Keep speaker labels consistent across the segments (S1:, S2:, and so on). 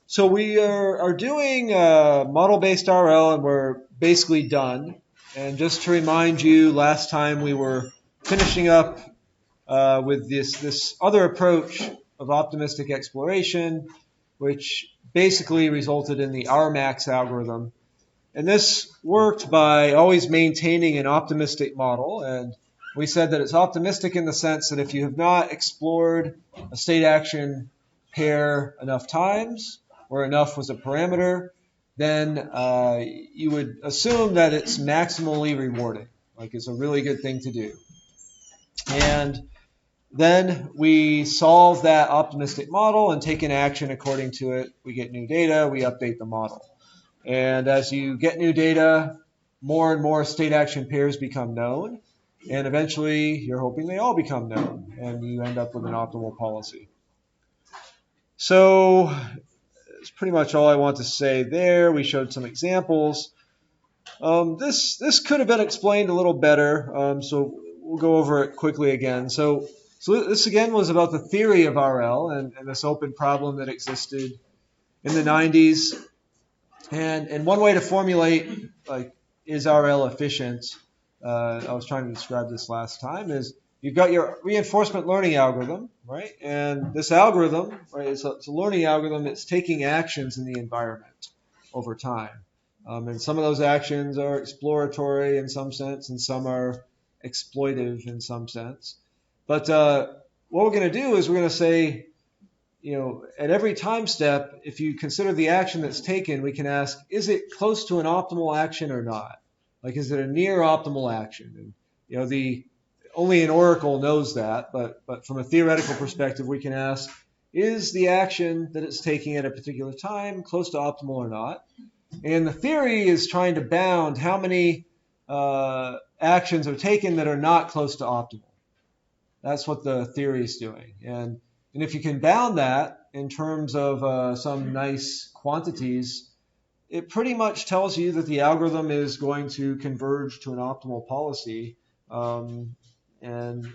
S1: So we are doing model-based RL, and we're basically done. And just to remind you, last time we were finishing up with this other approach of optimistic exploration, which basically resulted in the Rmax algorithm. And this worked by always maintaining an optimistic model. And we said that it's optimistic in the sense that if you have not explored a state action pair enough times, or enough was a parameter, then you would assume that it's maximally rewarding, like it's a really good thing to do. And then we solve that optimistic model and take an action according to it. We get new data, we update the model. And as you get new data, more and more state action pairs become known. And eventually, you're hoping they all become known, and you end up with an optimal policy. So that's pretty much all I want to say there. We showed some examples. This could have been explained a little better, so we'll go over it quickly again. So this again was about the theory of RL and this open problem that existed in the 90s. And one way to formulate, like, is RL efficient? I was trying to describe this last time, is you've got your reinforcement learning algorithm, right? And this algorithm, right, it's a learning algorithm that's taking actions in the environment over time. And some of those actions are exploratory in some sense, and some are exploitive in some sense. But what we're going to do is we're going to say, at every time step, if you consider the action that's taken, we can ask, is it close to an optimal action or not? Like, is it a near optimal action? And, only an oracle knows that, but from a theoretical perspective, we can ask, is the action that it's taking at a particular time close to optimal or not? And the theory is trying to bound how many actions are taken that are not close to optimal. That's what the theory is doing. And if you can bound that in terms of some nice quantities, it pretty much tells you that the algorithm is going to converge to an optimal policy, and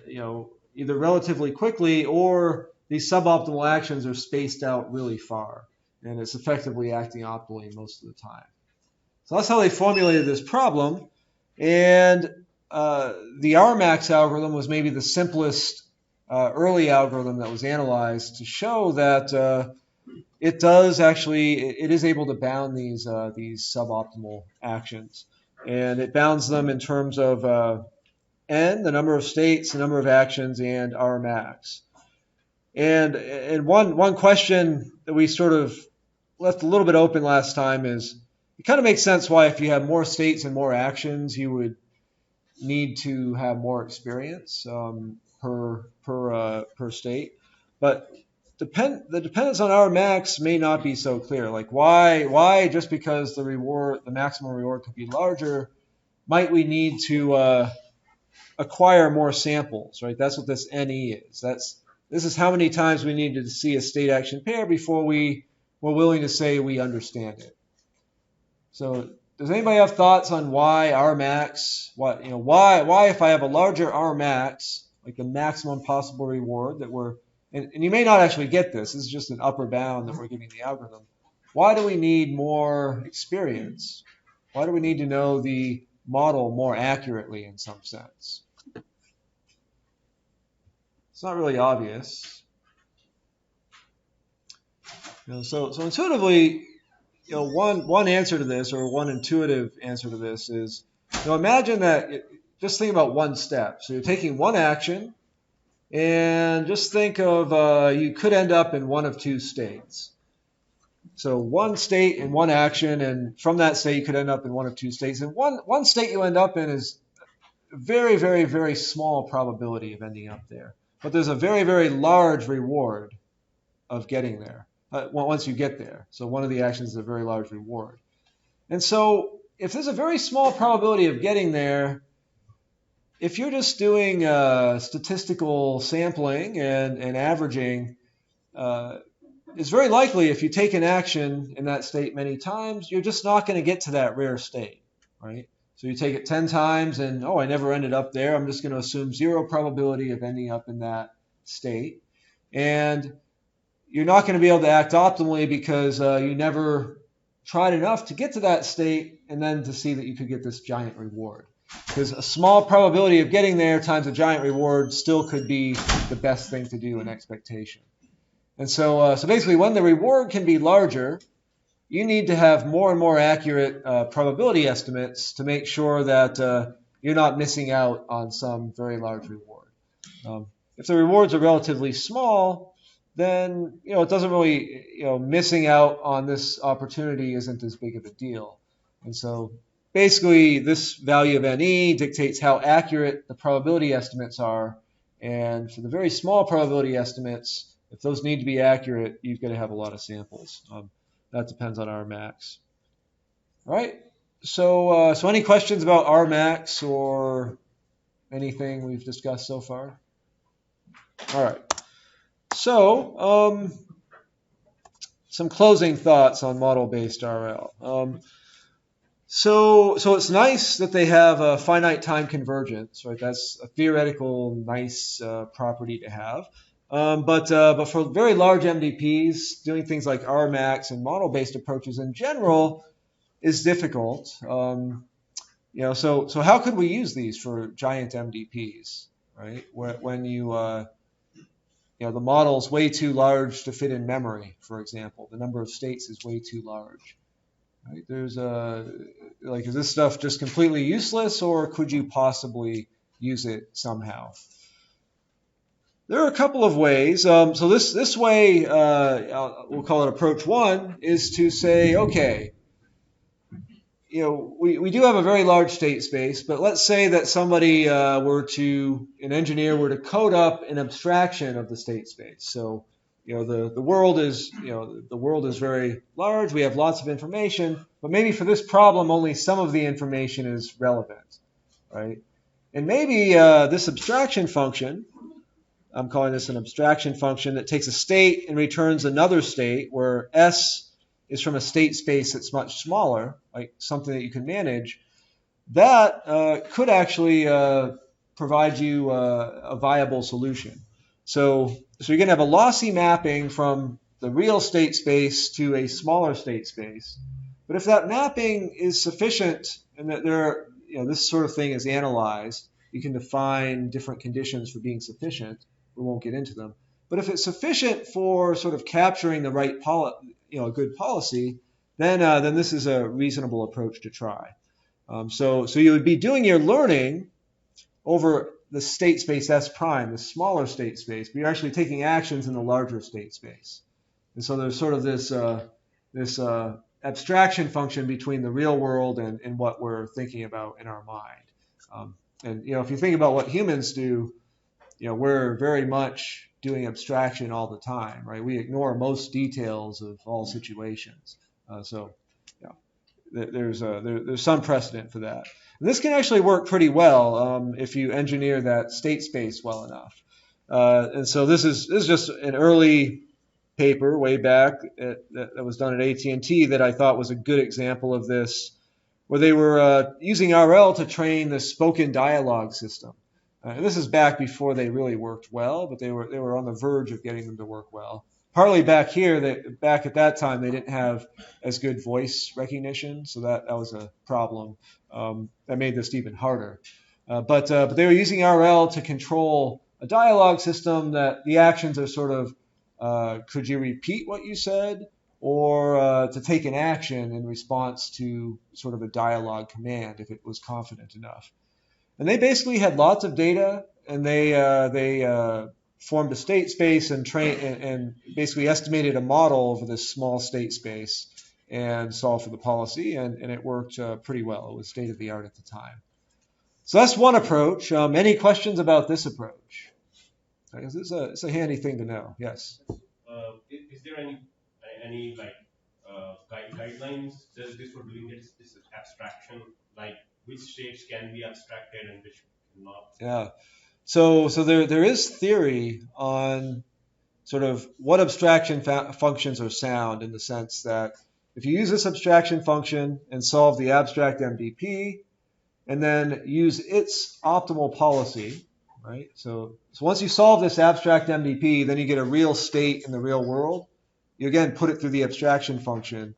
S1: either relatively quickly, or these suboptimal actions are spaced out really far, and it's effectively acting optimally most of the time. So that's how they formulated this problem. And the Rmax algorithm was maybe the simplest early algorithm that was analyzed to show that it is able to bound these suboptimal actions, and it bounds them in terms of n, the number of states, the number of actions, and Rmax. And one question that we sort of left a little bit open last time is, it kind of makes sense why if you have more states and more actions, you would need to have more experience per state. But the dependence on Rmax may not be so clear. Like, why just because the maximum reward could be larger, might we need to acquire more samples, right? That's what this NE is. This is how many times we need to see a state action pair before we were willing to say we understand it. So does anybody have thoughts on why Rmax? Why if I have a larger Rmax, like the maximum possible reward that and you may not actually get this. This is just an upper bound that we're giving the algorithm. Why do we need more experience? Why do we need to know the model more accurately in some sense? It's not really obvious. So intuitively, one answer to this, or one intuitive answer to this, is, imagine that, just think about one step. So you're taking one action, and just think of you could end up in one of two states. So one state and one action, and from that state you could end up in one of two states. And one state you end up in is a very, very, very small probability of ending up there. But there's a very, very large reward of getting there once you get there. So one of the actions is a very large reward. And so if there's a very small probability of getting there, if you're just doing statistical sampling and averaging, it's very likely if you take an action in that state many times, you're just not going to get to that rare state, right? So you take it 10 times and, I never ended up there. I'm just going to assume zero probability of ending up in that state. And you're not going to be able to act optimally because you never tried enough to get to that state and then to see that you could get this giant reward. Because a small probability of getting there times a giant reward still could be the best thing to do in expectation. And so basically, when the reward can be larger, you need to have more and more accurate probability estimates to make sure that you're not missing out on some very large reward. If the rewards are relatively small, then it doesn't really missing out on this opportunity isn't as big of a deal. And so basically, this value of NE dictates how accurate the probability estimates are. And for the very small probability estimates, if those need to be accurate, you've got to have a lot of samples. That depends on Rmax. All right. So any questions about Rmax or anything we've discussed so far? All right. So some closing thoughts on model-based RL. So it's nice that they have a finite time convergence, right? That's a theoretical nice property to have. But for very large MDPs, doing things like Rmax and model-based approaches in general is difficult. So how could we use these for giant MDPs, right? When the model's way too large to fit in memory, for example. The number of states is way too large. Right? There's is this stuff just completely useless, or could you possibly use it somehow? There are a couple of ways. So this way, we'll call it approach one, is to say, okay, we do have a very large state space, but let's say that somebody an engineer were to code up an abstraction of the state space. So, the world is very large. We have lots of information, but maybe for this problem, only some of the information is relevant, right? And maybe this abstraction function, I'm calling this an abstraction function that takes a state and returns another state where S is from a state space that's much smaller, like something that you can manage. That could actually provide you a viable solution. So you're going to have a lossy mapping from the real state space to a smaller state space. But if that mapping is sufficient and that this sort of thing is analyzed, you can define different conditions for being sufficient. We won't get into them. But if it's sufficient for sort of capturing the right a good policy, then this is a reasonable approach to try. So you would be doing your learning over the state space S prime, the smaller state space, but you're actually taking actions in the larger state space. And so there's sort of this abstraction function between the real world and what we're thinking about in our mind. And if you think about what humans do, we're very much doing abstraction all the time, right? We ignore most details of all situations. There's some precedent for that. And this can actually work pretty well if you engineer that state space well enough. And so this is just an early paper way back that was done at AT&T that I thought was a good example of this, where they were using RL to train the spoken dialogue system. And this is back before they really worked well, but they were on the verge of getting them to work well. Partly back at that time, they didn't have as good voice recognition, so that was a problem. That made this even harder. But they were using RL to control a dialogue system that the actions are sort of, could you repeat what you said? Or to take an action in response to sort of a dialogue command if it was confident enough. And they basically had lots of data, and they formed a state space and basically estimated a model over this small state space and solved for the policy, and it worked pretty well. It was state of the art at the time. So that's one approach. Any questions about this approach? It's a handy thing to know. Yes.
S2: Is there any guidelines just for doing this abstraction, like which states can be abstracted and which cannot?
S1: Yeah. So there is theory on sort of what abstraction functions are sound, in the sense that if you use this abstraction function and solve the abstract MDP and then use its optimal policy, right? So once you solve this abstract MDP, then you get a real state in the real world. You again put it through the abstraction function,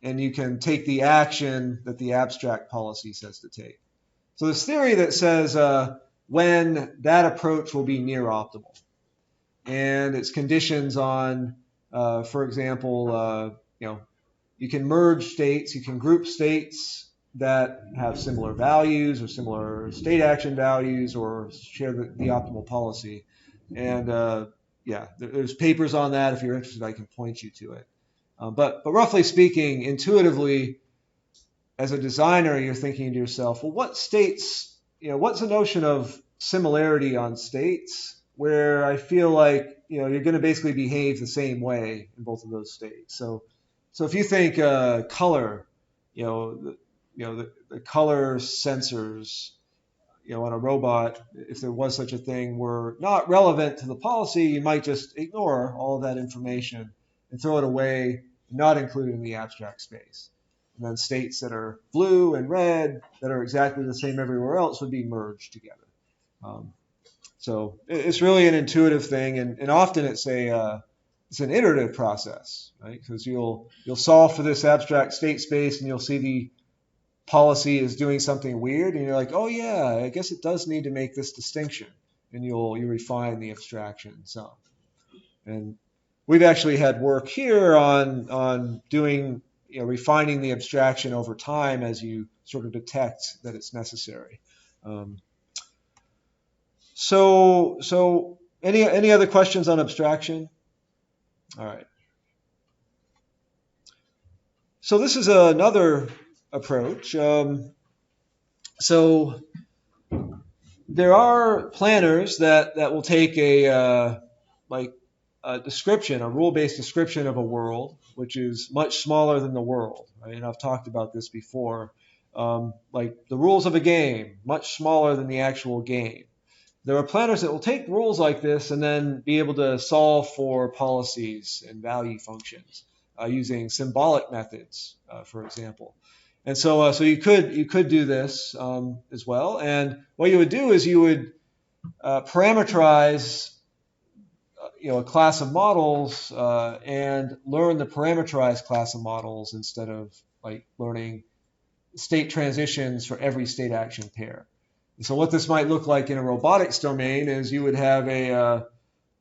S1: and you can take the action that the abstract policy says to take. So this theory that says when that approach will be near optimal, and its conditions on, for example, you can merge states, you can group states that have similar values or similar state action values or share the optimal policy. And yeah, there's papers on that. If you're interested, I can point you to it. But roughly speaking, intuitively, as a designer, you're thinking to yourself, well, what states, what's the notion of similarity on states where I feel like, you're going to basically behave the same way in both of those states. So if you think color, the color sensors, on a robot, if there was such a thing, were not relevant to the policy, you might just ignore all of that information and throw it away, not include it in the abstract space. And then states that are blue and red that are exactly the same everywhere else would be merged together. So it's really an intuitive thing, and often it's an iterative process, right? Because you'll solve for this abstract state space, and you'll see the policy is doing something weird, and you're like, oh yeah, I guess it does need to make this distinction, and you refine the abstraction some. And we've actually had work here on doing, refining the abstraction over time as you sort of detect that it's necessary. So any other questions on abstraction? All right. So this is another approach. So there are planners that will take a description, a rule-based description of a world, which is much smaller than the world. Right? And I've talked about this before. Like the rules of a game, much smaller than the actual game. There are planners that will take rules like this and then be able to solve for policies and value functions using symbolic methods, for example. And so you could do this as well. And what you would do is you would parameterize a class of models and learn the parameterized class of models instead of like learning state transitions for every state action pair. And so what this might look like in a robotics domain is you would have a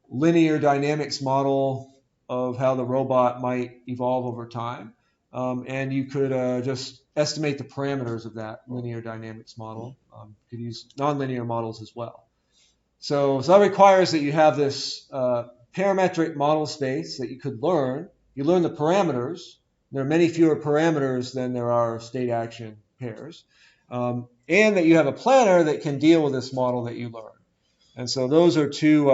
S1: linear dynamics model of how the robot might evolve over time. And you could just estimate the parameters of that linear dynamics model. You could use nonlinear models as well. So that requires that you have this parametric model space that you could learn. You learn the parameters. There are many fewer parameters than there are state action pairs. And that you have a planner that can deal with this model that you learn. And so those are two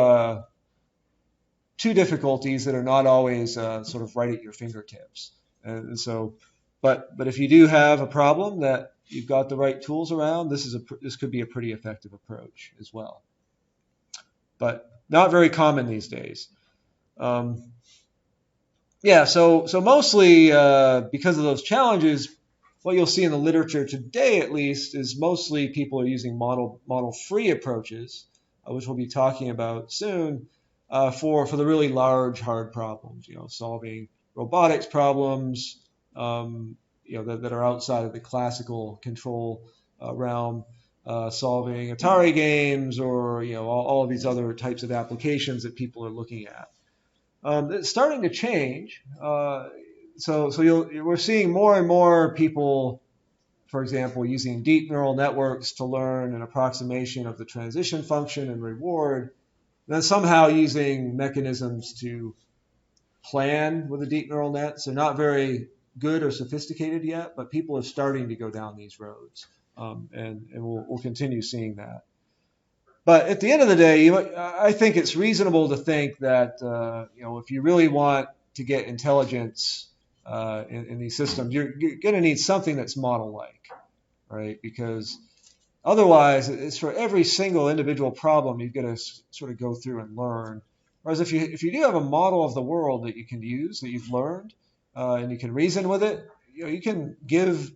S1: difficulties that are not always sort of right at your fingertips. And so, but if you do have a problem that you've got the right tools around, this could be a pretty effective approach as well. But not very common these days. Yeah, so mostly because of those challenges, what you'll see in the literature today, at least, is mostly people are using model-free approaches, which we'll be talking about soon, for the really large, hard problems. Solving robotics problems, that are outside of the classical control realm, solving Atari games, or all of these other types of applications that people are looking at. It's starting to change. So we're seeing more and more people, for example, using deep neural networks to learn an approximation of the transition function and reward, and then somehow using mechanisms to plan with a deep neural net. So not very good or sophisticated yet, but people are starting to go down these roads, and we'll continue seeing that. But at the end of the day, I think it's reasonable to think that if you really want to get intelligence in these systems, you're going to need something that's model-like, right? Because otherwise, it's for every single individual problem you've got to sort of go through and learn. Whereas if you do have a model of the world that you can use, that you've learned, and you can reason with it, you can give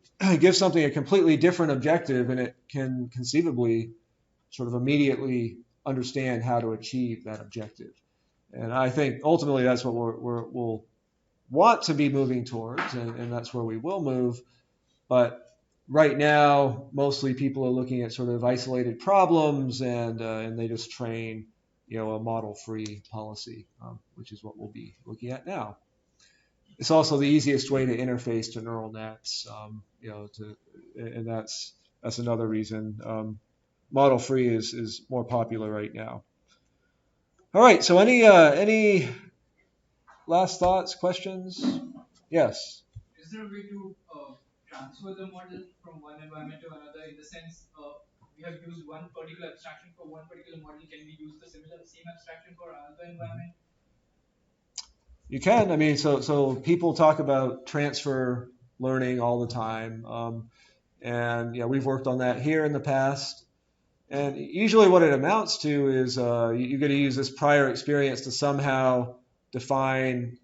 S1: something a completely different objective, and it can conceivably sort of immediately understand how to achieve that objective. And I think ultimately that's what we'll want to be moving towards, and that's where we will move. But right now, mostly people are looking at sort of isolated problems, and they just train, a model-free policy, which is what we'll be looking at now. It's also the easiest way to interface to neural nets, and that's another reason model-free is more popular right now. All right. So any last thoughts, questions? Yes.
S3: Is there a way to transfer the model from one environment to another in the sense we have used one particular abstraction for one particular model? Can we use the same abstraction for another environment?
S1: You can. I mean, so people talk about transfer learning all the time, and we've worked on that here in the past. And usually, what it amounts to is you're going to use this prior experience to somehow define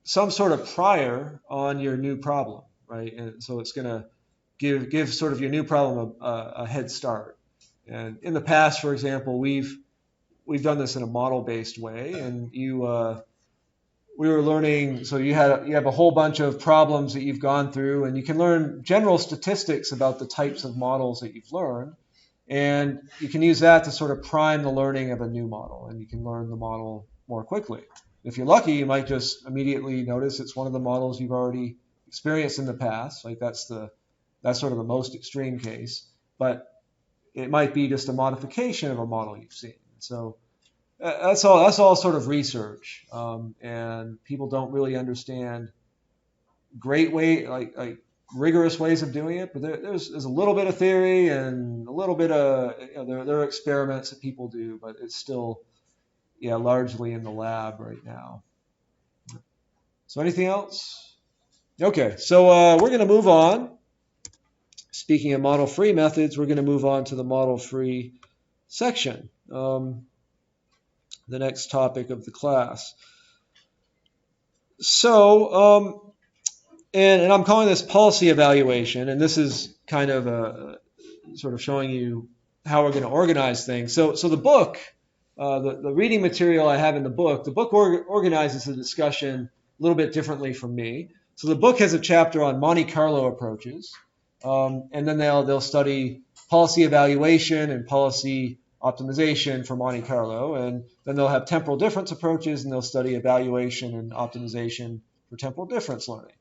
S1: some sort of prior on your new problem, right? And so it's going to give sort of your new problem a head start. And in the past, for example, we've done this in a model-based way, and we were learning. So you have a whole bunch of problems that you've gone through, and you can learn general statistics about the types of models that you've learned, and you can use that to sort of prime the learning of a new model, and you can learn the model more quickly. If you're lucky, you might just immediately notice it's one of the models you've already experienced in the past. Like that's sort of the most extreme case, but it might be just a modification of a model you've seen. So that's all sort of research, and people don't really understand great like rigorous ways of doing it. But there's a little bit of theory and a little bit of there are experiments that people do, but it's still largely in the lab right now. So anything else? Okay, so we're going to move on. Speaking of model-free methods, we're going to move on to the model-free section, the next topic of the class. So, and I'm calling this policy evaluation, and this is kind of sort of showing you how we're going to organize things. So the book, the reading material I have in the book organizes the discussion a little bit differently from me. So the book has a chapter on Monte Carlo approaches, and then they'll study policy evaluation and policy optimization for Monte Carlo, and then they'll have temporal difference approaches, and they'll study evaluation and optimization for temporal difference learning.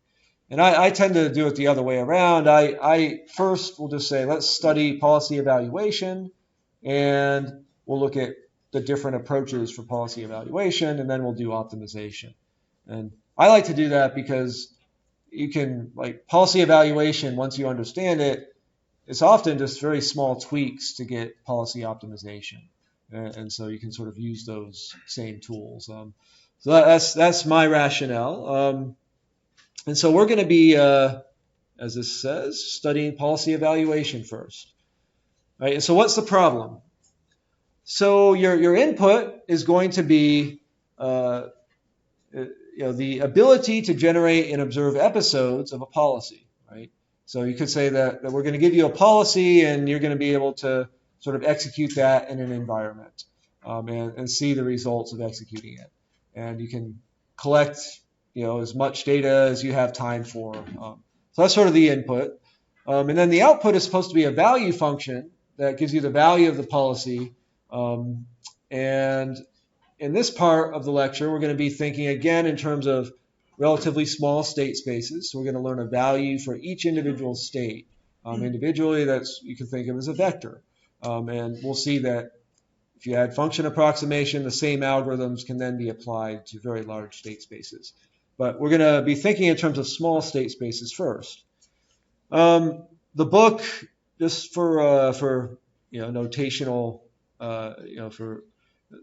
S1: And I tend to do it the other way around. I first will just say, let's study policy evaluation, and we'll look at the different approaches for policy evaluation, and then we'll do optimization. And I like to do that because you can, like policy evaluation, once you understand it, it's often just very small tweaks to get policy optimization. And so you can sort of use those same tools. So that's my rationale. And so we're going to be, as this says, studying policy evaluation first. Right? And so what's the problem? So your input is going to be the ability to generate and observe episodes of a policy. Right? So you could say that we're going to give you a policy, and you're going to be able to sort of execute that in an environment and see the results of executing it. And you can collect as much data as you have time for. So that's sort of the input. And then the output is supposed to be a value function that gives you the value of the policy. And in this part of the lecture, we're going to be thinking again in terms of relatively small state spaces. So we're going to learn a value for each individual state. Individually, you can think of as a vector. And we'll see that if you add function approximation, the same algorithms can then be applied to very large state spaces. But we're going to be thinking in terms of small state spaces first. The book, just for notational,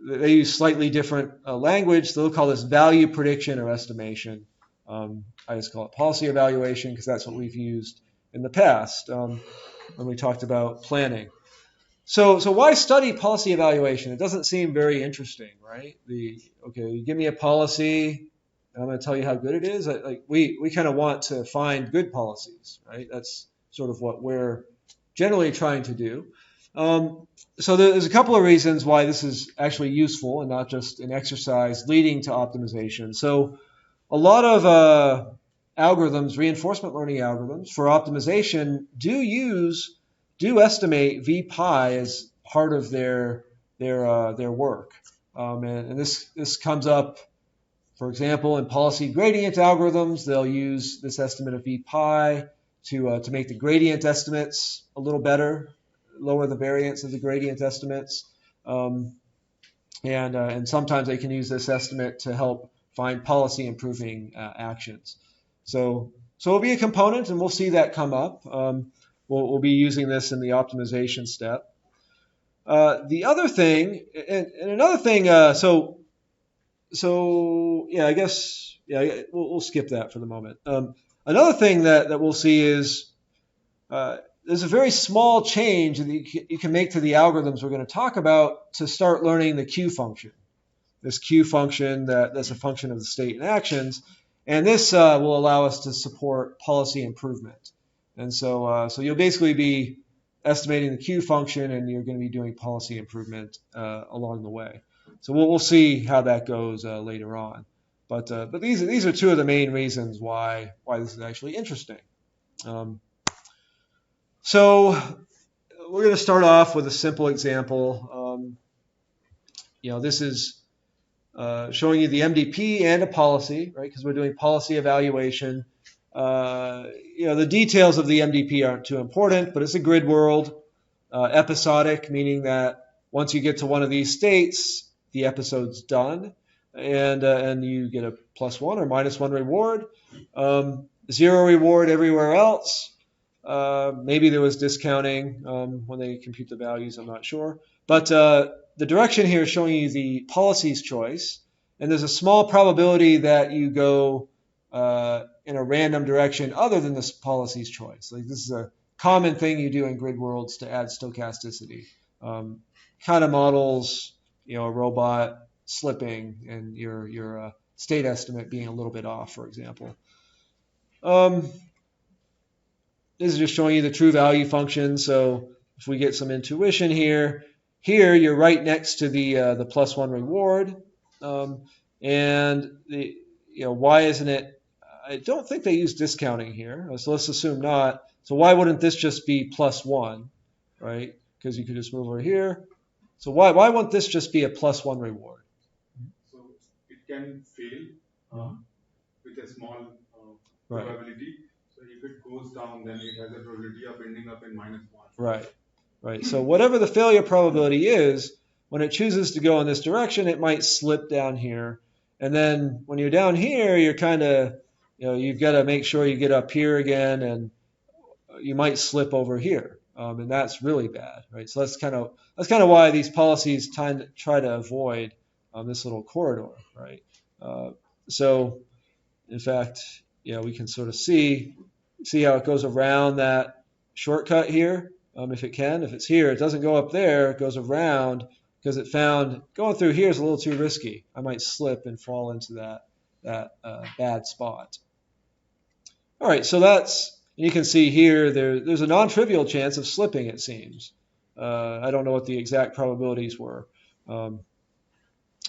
S1: they use slightly different language. So they'll call this value prediction or estimation. I just call it policy evaluation because that's what we've used in the past when we talked about planning. So why study policy evaluation? It doesn't seem very interesting, right? You give me a policy, and I'm going to tell you how good it is. We kind of want to find good policies, right? That's sort of what we're generally trying to do. So there's a couple of reasons why this is actually useful and not just an exercise leading to optimization. So a lot of algorithms, reinforcement learning algorithms for optimization, do estimate v pi as part of their work, and this comes up. For example, in policy gradient algorithms, they'll use this estimate of v pi to make the gradient estimates a little better, lower the variance of the gradient estimates. And sometimes they can use this estimate to help find policy improving actions. So it'll be a component, and we'll see that come up. We'll be using this in the optimization step. The other thing, and another thing, so yeah, I guess we'll skip that for the moment. Another thing that we'll see is there's a very small change that you can make to the algorithms we're going to talk about to start learning the Q function. This Q function that's a function of the state and actions, and this will allow us to support policy improvement. And so you'll basically be estimating the Q function, and you're going to be doing policy improvement along the way. So we'll see how that goes later on. But these are two of the main reasons why this is actually interesting. So we're going to start off with a simple example. This is showing you the MDP and a policy, right? Because we're doing policy evaluation. The details of the MDP aren't too important, but it's a grid world, episodic, meaning that once you get to one of these states, the episode's done, and you get a +1 or -1 reward. 0 reward everywhere else. Maybe there was discounting when they compute the values, I'm not sure. But the direction here is showing you the policy's choice, and there's a small probability that you go in a random direction other than this policy's choice. Like, this is a common thing you do in grid worlds to add stochasticity. Kind of models, a robot slipping and your state estimate being a little bit off, for example. This is just showing you the true value function. So if we get some intuition here you're right next to the +1 reward, and why isn't it? I don't think they use discounting here, so let's assume not. So why wouldn't this just be +1, right? Because you could just move over here. So why won't this just be a +1 reward?
S4: So it can fail with a small probability. So if it goes down, then it has a probability of ending up in -1.
S1: Right. So whatever the failure probability is, when it chooses to go in this direction, it might slip down here. And then when you're down here, you're kind of, you've got to make sure you get up here again, and you might slip over here. And that's really bad, right? So that's kind of why these policies try to avoid this little corridor, right? So in fact, we can sort of see how it goes around that shortcut here. If it's here, it doesn't go up there, it goes around, because it found going through here is a little too risky. I might slip and fall into that bad spot. All right, so you can see here there's a non-trivial chance of slipping, it seems. I don't know what the exact probabilities were. All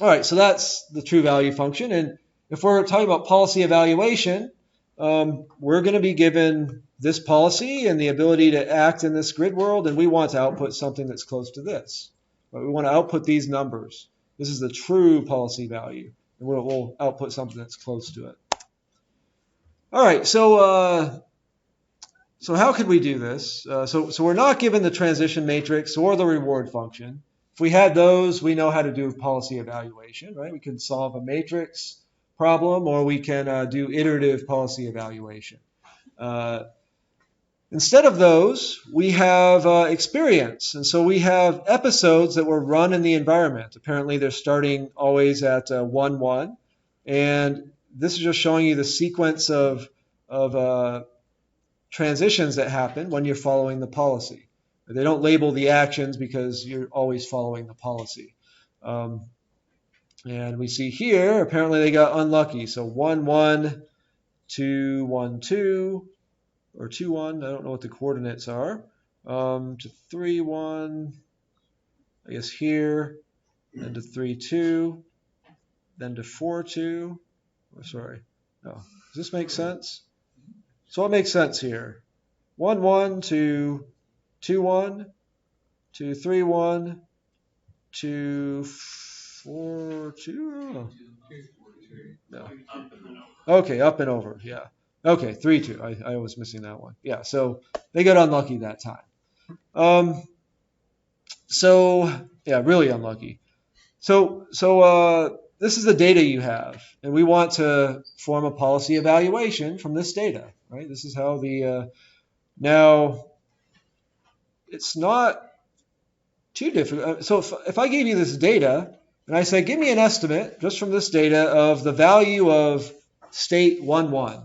S1: right, so that's the true value function. And if we're talking about policy evaluation, we're going to be given this policy and the ability to act in this grid world, and we want to output something that's close to this. Right? We want to output these numbers. This is the true policy value, and we'll output something that's close to it. All right, so how could we do this? So we're not given the transition matrix or the reward function. If we had those, we know how to do policy evaluation, right? We can solve a matrix problem, or we can do iterative policy evaluation. Instead of those, we have experience. And so we have episodes that were run in the environment. Apparently, they're starting always at 1, 1. And this is just showing you the sequence of transitions that happen when you're following the policy. They don't label the actions because you're always following the policy. And we see here, apparently they got unlucky. So 1, 1, 2, 1, 2, or 2, 1. I don't know what the coordinates are. to 3, 1, I guess here, then to 3, 2, then to 4, 2. Oh, sorry. No. Does this make sense? So what makes sense here? 1, 1 to 2, 1 to 3, 1 to 4, 2. No. Okay, up and over. Yeah. Okay, 3, 2. I was missing that one. Yeah, so they got unlucky that time. So yeah, really unlucky. So this is the data you have, and we want to form a policy evaluation from this data, right? This is how the now it's not too difficult. So if I gave you this data and I say, give me an estimate just from this data of the value of state 1, 1,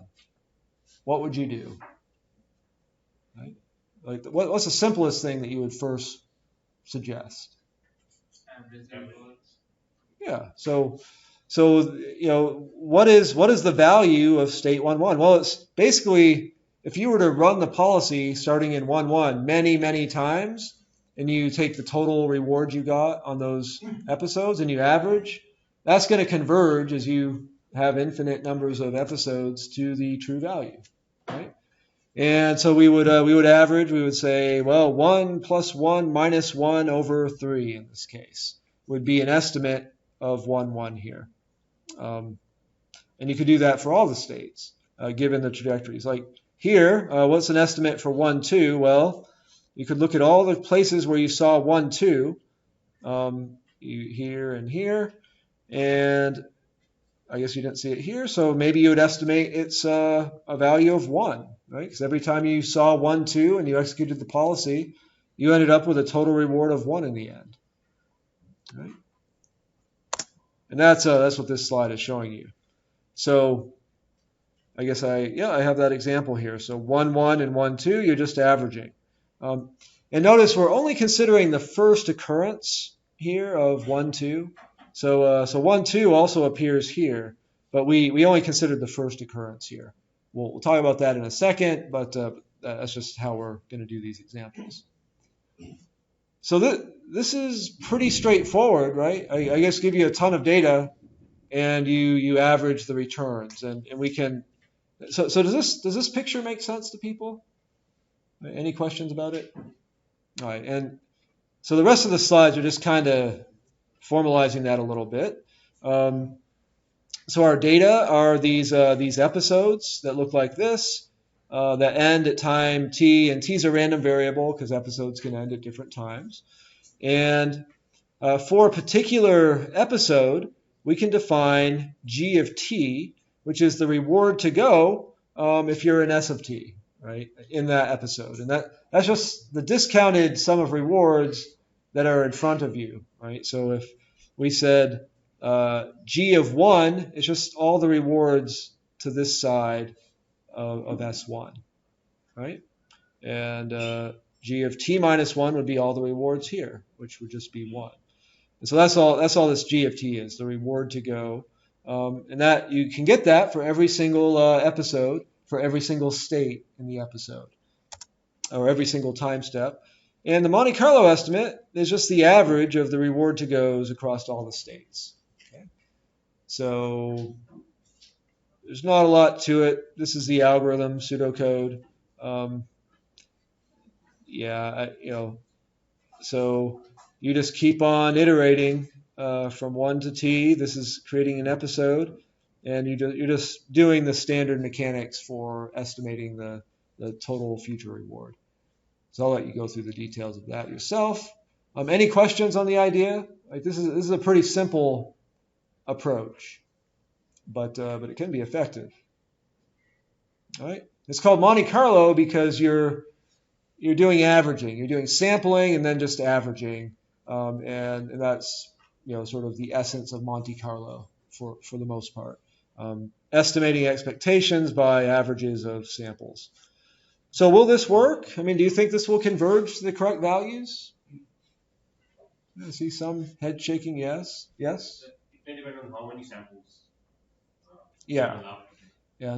S1: what would you do? Right? Like, what's the simplest thing that you would first suggest? Yeah. So what is the value of state 1, 1? Well, it's basically if you were to run the policy starting in 1, 1 many times, and you take the total reward you got on those episodes and you average, that's going to converge as you have infinite numbers of episodes to the true value, right? And so we would average. We would say, well, 1 plus 1 minus 1 over 3 in this case would be an estimate of 1, 1 here. And you could do that for all the states, given the trajectories. Like here, what's an estimate for 1, 2? Well, you could look at all the places where you saw 1, 2, here and here, and I guess you didn't see it here, so maybe you would estimate it's a value of 1, right? Because every time you saw 1, 2, and you executed the policy, you ended up with a total reward of 1 in the end, right? And that's what this slide is showing you. So I guess I have that example here. So 1, 1 and 1, 2, you're just averaging. And notice we're only considering the first occurrence here of 1, 2. So 1, 2 also appears here, but we only considered the first occurrence here. We'll talk about that in a second, but that's just how we're going to do these examples. So this is pretty straightforward, right? I guess give you a ton of data, and you average the returns, and we can. So does this picture make sense to people? Any questions about it? All right, and so the rest of the slides are just kind of formalizing that a little bit. So our data are these episodes that look like this, that end at time t, and t is a random variable because episodes can end at different times. And for a particular episode, we can define g of t, which is the reward to go if you're an s of t, right, in that episode. And that's just the discounted sum of rewards that are in front of you, right? So if we said g of 1, it's just all the rewards to this side of S1, right? And g of t minus 1 would be all the rewards here, which would just be 1. And so that's all this g of t is, the reward to go. And that you can get that for every single episode, for every single state in the episode, or every single time step. And the Monte Carlo estimate is just the average of the reward to goes across all the states. Okay? So there's not a lot to it. This is the algorithm, pseudocode. So you just keep on iterating from 1 to t. This is creating an episode, and you're just doing the standard mechanics for estimating the total future reward. So I'll let you go through the details of that yourself. Any questions on the idea? Like this is a pretty simple approach, but it can be effective. All right. It's called Monte Carlo because you're doing averaging. You're doing sampling and then just averaging, and that's sort of the essence of Monte Carlo for the most part. Estimating expectations by averages of samples. So will this work? I mean, do you think this will converge to the correct values? I see some head shaking. Yes. Yes.
S2: It may depend on how many samples.
S1: Yeah.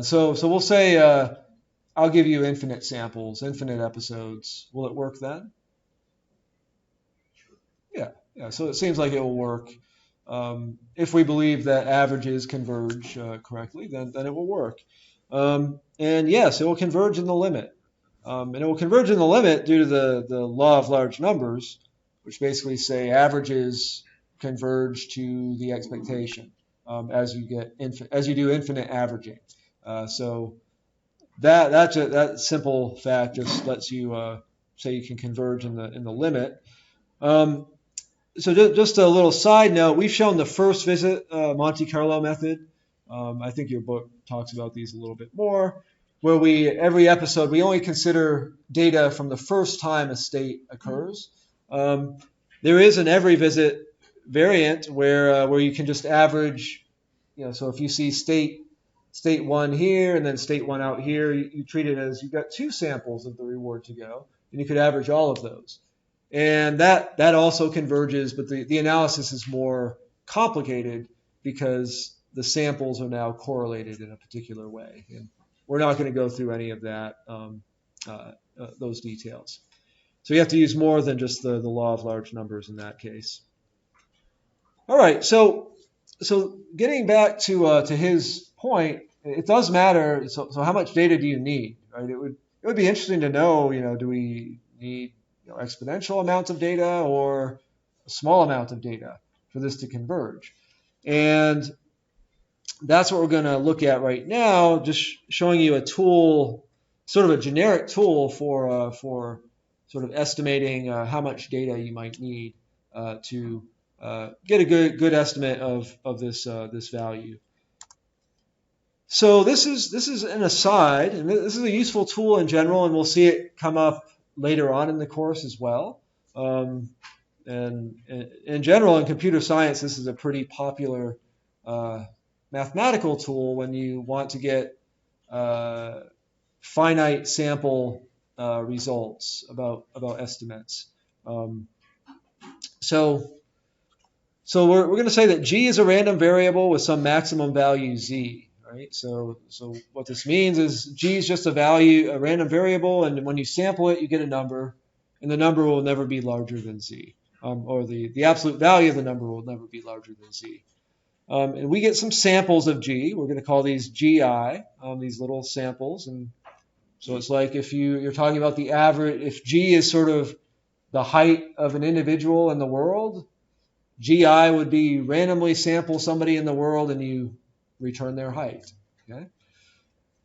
S1: So we'll say I'll give you infinite samples, infinite episodes. Will it work then? Yeah. So it seems like it will work. If we believe that averages converge correctly, then it will work. And yes, it will converge in the limit. And it will converge in the limit due to the law of large numbers, which basically say averages converge to the expectation as you do infinite averaging. So that simple fact just lets you say you can converge in the limit. So just a little side note, we've shown the first visit Monte Carlo method. I think your book talks about these a little bit more, where every episode we only consider data from the first time a state occurs. There is an every visit variant where you can just average, so if you see state 1 here and then state 1 out here, you treat it as you've got 2 samples of the reward to go, and you could average all of those. And that also converges, but the analysis is more complicated because the samples are now correlated in a particular way. And we're not going to go through any of that, those details. So you have to use more than just the law of large numbers in that case. All right, so getting back to his point, it does matter. So how much data do you need? Right? It would be interesting to know. Do we need exponential amounts of data or a small amount of data for this to converge? And that's what we're going to look at right now, just showing you a tool, sort of a generic tool for sort of estimating how much data you might need to get a good estimate of this value. So this is an aside, and this is a useful tool in general, and we'll see it come up later on in the course as well. And in general, in computer science, this is a pretty popular mathematical tool when you want to get finite sample results about estimates. So we're going to say that G is a random variable with some maximum value Z. Right? So what this means is G is just a random variable, and when you sample it, you get a number, and the number will never be larger than Z, or the absolute value of the number will never be larger than Z. And we get some samples of G. We're going to call these GI, these little samples. And so it's like if you're talking about the average, if G is sort of the height of an individual in the world, GI would be randomly sample somebody in the world and you return their height. Okay.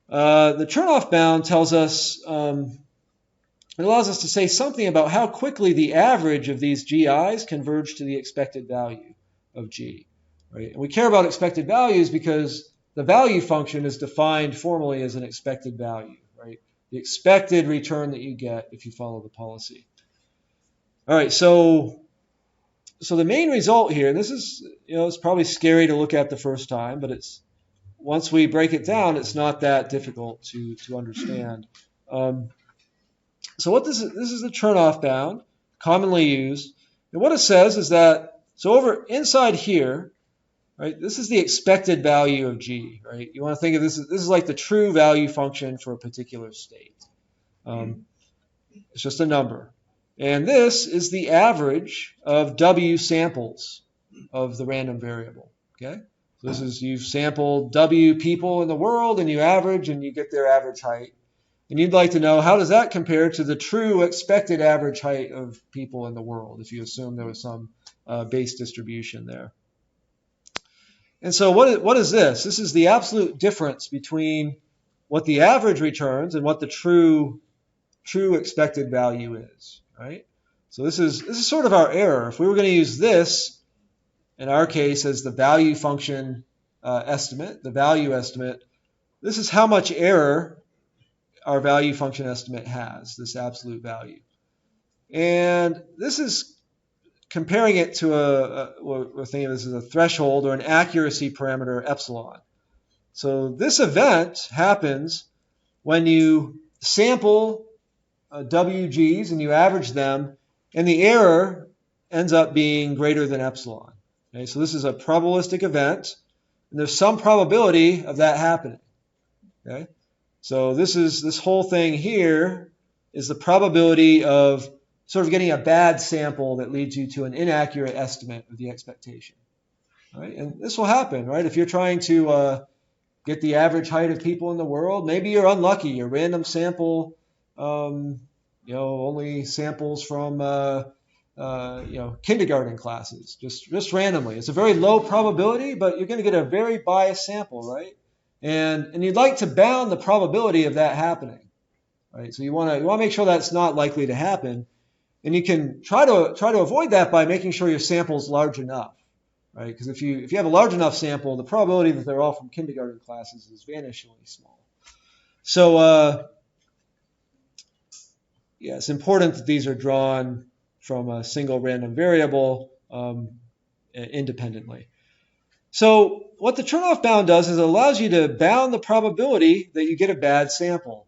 S1: The Chernoff bound tells us, it allows us to say something about how quickly the average of these GIs converge to the expected value of G. Right? And we care about expected values because the value function is defined formally as an expected value, right? The expected return that you get if you follow the policy. All right, so the main result here, and this is, it's probably scary to look at the first time, but once we break it down, it's not that difficult to understand. So this is the Chernoff bound, commonly used. And what it says is that, so over inside here, right, this is the expected value of G, right? You want to think of this is like the true value function for a particular state. It's just a number. And this is the average of W samples of the random variable, okay? So this is, you've sampled W people in the world and you average and you get their average height. And you'd like to know, how does that compare to the true expected average height of people in the world if you assume there was some base distribution there? And so what is this? This is the absolute difference between what the average returns and what the true expected value is, right? So this is sort of our error. If we were going to use this, in our case, as the value function estimate, the value estimate, this is how much error our value function estimate has, this absolute value. And this is comparing it to we're thinking of this as a threshold or an accuracy parameter epsilon. So this event happens when you sample WGs and you average them, and the error ends up being greater than epsilon. Okay, so this is a probabilistic event, and there's some probability of that happening. Okay, So this whole thing here is the probability of sort of getting a bad sample that leads you to an inaccurate estimate of the expectation. Right? And this will happen, right? If you're trying to get the average height of people in the world, maybe you're unlucky. Your random sample, only samples from kindergarten classes, just randomly. It's a very low probability, but you're going to get a very biased sample, right? And you'd like to bound the probability of that happening, right? So you want to make sure that's not likely to happen, and you can try to avoid that by making sure your sample's large enough, right? Because if you have a large enough sample, the probability that they're all from kindergarten classes is vanishingly small. So it's important that these are drawn from a single random variable independently. So what the turnoff bound does is it allows you to bound the probability that you get a bad sample,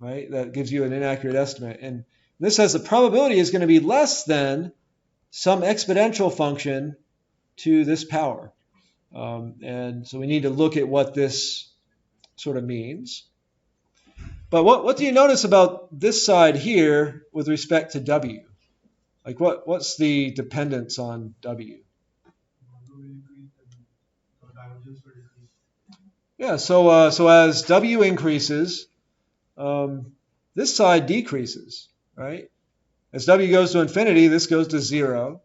S1: right? That gives you an inaccurate estimate. And this says the probability is going to be less than some exponential function to this power. And so we need to look at what this sort of means. But what do you notice about this side here with respect to W? Like what's the dependence on W? Yeah, so as W increases, this side decreases, right? As W goes to infinity, this goes to 0,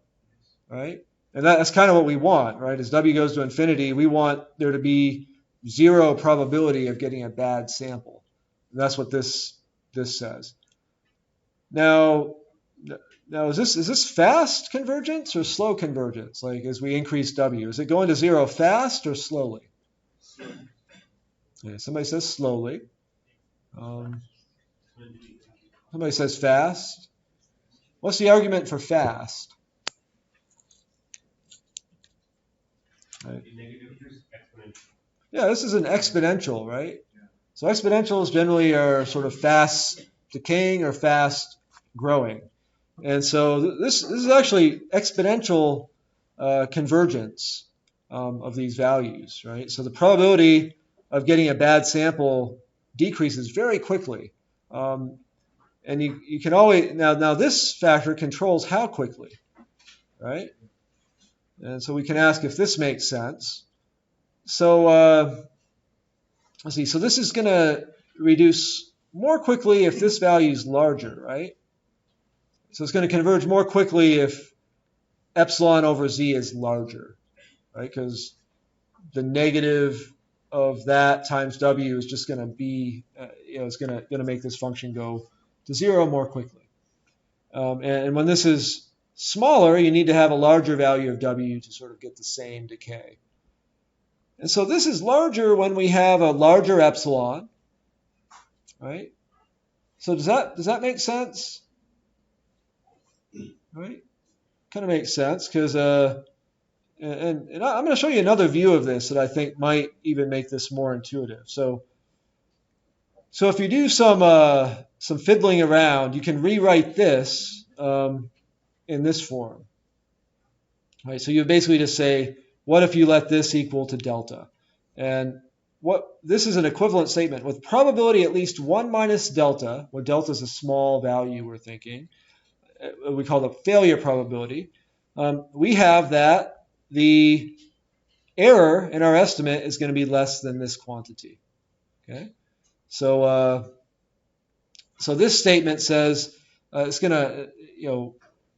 S1: right? And that's kind of what we want, right? As W goes to infinity, we want there to be 0 probability of getting a bad sample. And that's what this says. Now is this fast convergence or slow convergence? Like as we increase W, is it going to 0 fast or slowly? Yeah, somebody says slowly. Somebody says fast. What's the argument for fast? Right. Yeah, this is an exponential, right? So exponentials generally are sort of fast decaying or fast growing. And so this is actually exponential convergence of these values, right? So the probability of getting a bad sample decreases very quickly. And you can always, now this factor controls how quickly, right? And so we can ask if this makes sense. So let's see, so this is going to reduce more quickly if this value is larger, right? So it's going to converge more quickly if epsilon over z is larger, right? Because the negative of that times w is just going to be, it's going to make this function go to 0 more quickly. And when this is smaller, you need to have a larger value of w to sort of get the same decay. And so this is larger when we have a larger epsilon, right? So does that make sense? Right? Kind of makes sense because and I'm going to show you another view of this that I think might even make this more intuitive. So if you do some fiddling around, you can rewrite this in this form. Right? So you basically just say, what if you let this equal to delta? And this is an equivalent statement. With probability at least 1 minus delta, where delta is a small value we're thinking, we call the failure probability, we have that the error in our estimate is going to be less than this quantity. Okay, so this statement says it's going to,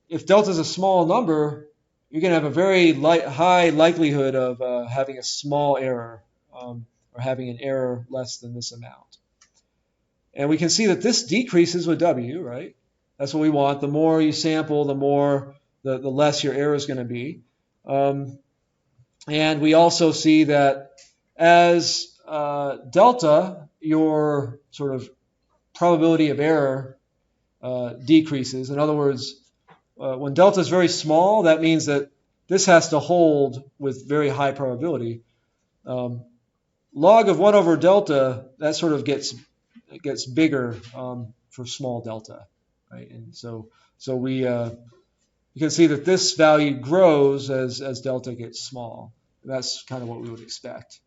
S1: if delta is a small number, you're going to have a very high likelihood of having a small error or having an error less than this amount. And we can see that this decreases with W, right? That's what we want. The more you sample, the less your error is going to be. And we also see that as delta, your sort of probability of error decreases. In other words, when delta is very small, that means that this has to hold with very high probability. Log of 1 over delta, that sort of gets bigger for small delta, right? And so we you can see that this value grows as delta gets small. That's kind of what we would expect.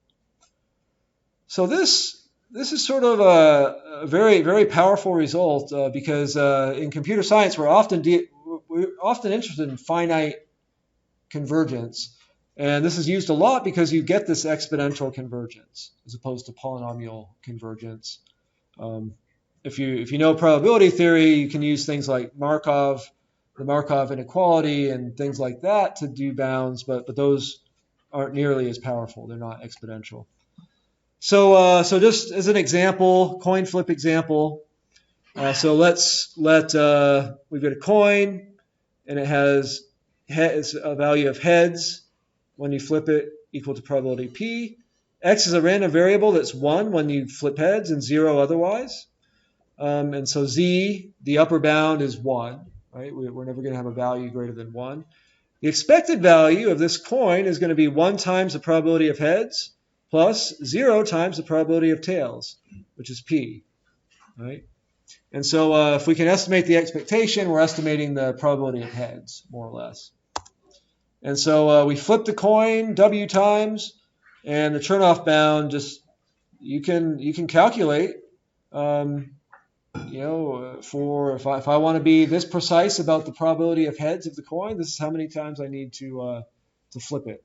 S1: So this this is sort of a very, very powerful result because in computer science we're often interested in finite convergence. And this is used a lot because you get this exponential convergence as opposed to polynomial convergence. If you know probability theory, you can use things like the Markov inequality and things like that to do bounds, but those aren't nearly as powerful. They're not exponential. So just as an example, coin flip example. So we've got a coin, and it has a value of heads when you flip it equal to probability p. X is a random variable that's 1 when you flip heads and 0 otherwise. And so z, the upper bound, is 1. Right? We're never going to have a value greater than 1. The expected value of this coin is going to be 1 times the probability of heads plus 0 times the probability of tails, which is p. Right? And so if we can estimate the expectation, we're estimating the probability of heads, more or less. And so we flip the coin W times, and the turn-off bound just you can calculate. For if I want to be this precise about the probability of heads of the coin, this is how many times I need to flip it,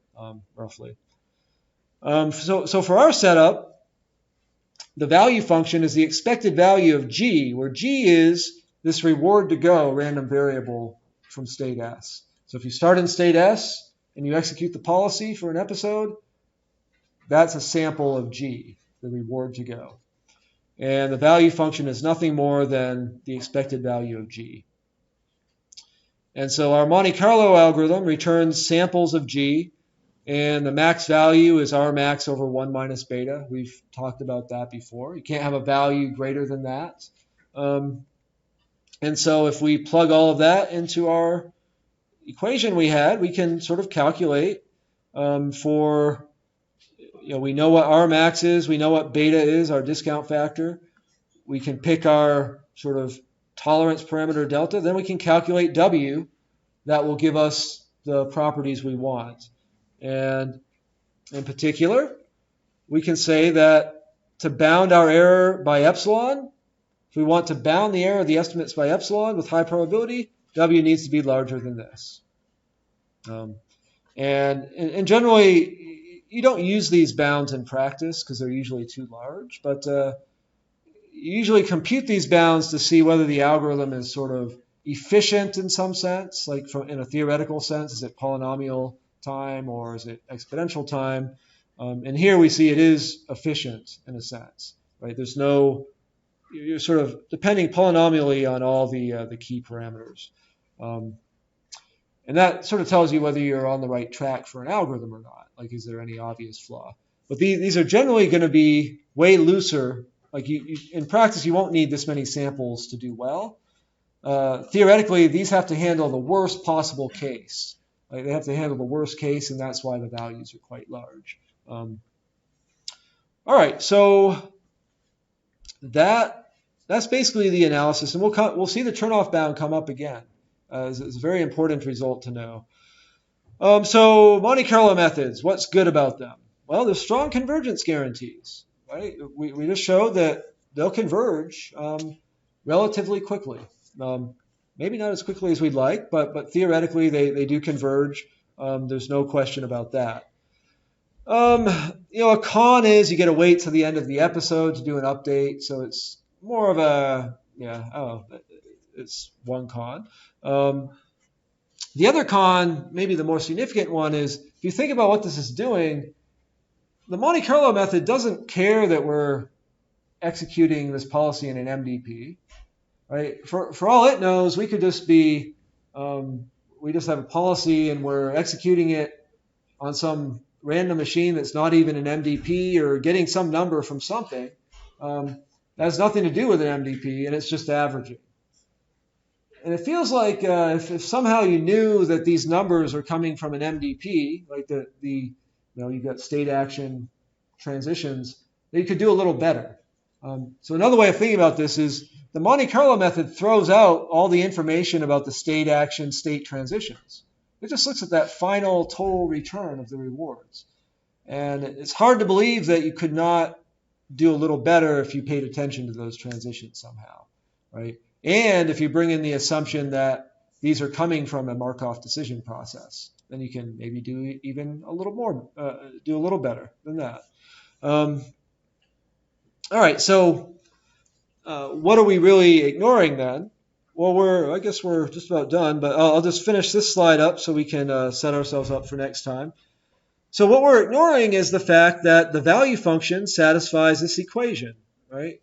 S1: roughly. So for our setup, the value function is the expected value of g, where g is this reward to go random variable from state S. So if you start in state S and you execute the policy for an episode, that's a sample of g, the reward to go. And the value function is nothing more than the expected value of g. And so our Monte Carlo algorithm returns samples of g, and the max value is R max over 1 minus beta. We've talked about that before. You can't have a value greater than that. And so if we plug all of that into our equation we can sort of calculate we know what R max is, we know what beta is, our discount factor. We can pick our sort of tolerance parameter delta. Then we can calculate W. That will give us the properties we want. And in particular, we can say that to bound our error by epsilon, if we want to bound the error of the estimates by epsilon with high probability, W needs to be larger than this. And generally, you don't use these bounds in practice because they're usually too large, but you usually compute these bounds to see whether the algorithm is sort of efficient in some sense, like in a theoretical sense. Is it polynomial time or is it exponential time? And here we see it is efficient in a sense, right? You're sort of depending polynomially on all the key parameters. And that sort of tells you whether you're on the right track for an algorithm or not. Like, is there any obvious flaw? But these are generally going to be way looser. Like in practice, you won't need this many samples to do well. Theoretically, these have to handle the worst possible case. Like, they have to handle the worst case, and that's why the values are quite large. All right, so that's basically the analysis, and we'll see the turn-off bound come up again. It's a very important result to know. So Monte Carlo methods, what's good about them? Well, there's strong convergence guarantees. Right? We just showed that they'll converge relatively quickly. Maybe not as quickly as we'd like, but theoretically they do converge. There's no question about that. A con is you got to wait till the end of the episode to do an update, so it's more of it's one con. The other con, maybe the more significant one, is if you think about what this is doing, the Monte Carlo method doesn't care that we're executing this policy in an MDP, right? For all it knows, we could just be, we just have a policy and we're executing it on some random machine that's not even an MDP or getting some number from something. That has nothing to do with an MDP, and it's just averaging. And it feels like if somehow you knew that these numbers are coming from an MDP, like you've got state action transitions, that you could do a little better. So another way of thinking about this is the Monte Carlo method throws out all the information about the state action, state transitions. It just looks at that final total return of the rewards. And it's hard to believe that you could not do a little better if you paid attention to those transitions somehow, right? And if you bring in the assumption that these are coming from a Markov decision process, then you can maybe do even a little more, do a little better than that. All right, so what are we really ignoring then? Well, I guess we're just about done, but I'll just finish this slide up so we can set ourselves up for next time. So what we're ignoring is the fact that the value function satisfies this equation, right?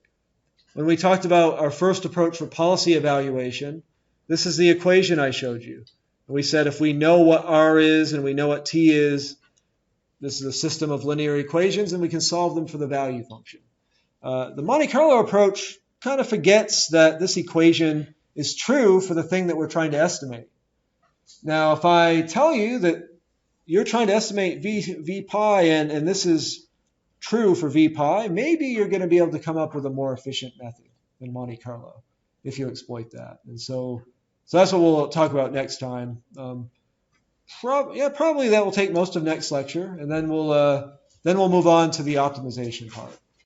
S1: When we talked about our first approach for policy evaluation, this is the equation I showed you. We said if we know what R is and we know what T is, this is a system of linear equations and we can solve them for the value function. The Monte Carlo approach kind of forgets that this equation is true for the thing that we're trying to estimate. Now, if I tell you that you're trying to estimate v pi and this is true for v pi, maybe you're going to be able to come up with a more efficient method than Monte Carlo if you exploit that. And so that's what we'll talk about next time. Probably that will take most of next lecture, and then we'll move on to the optimization part.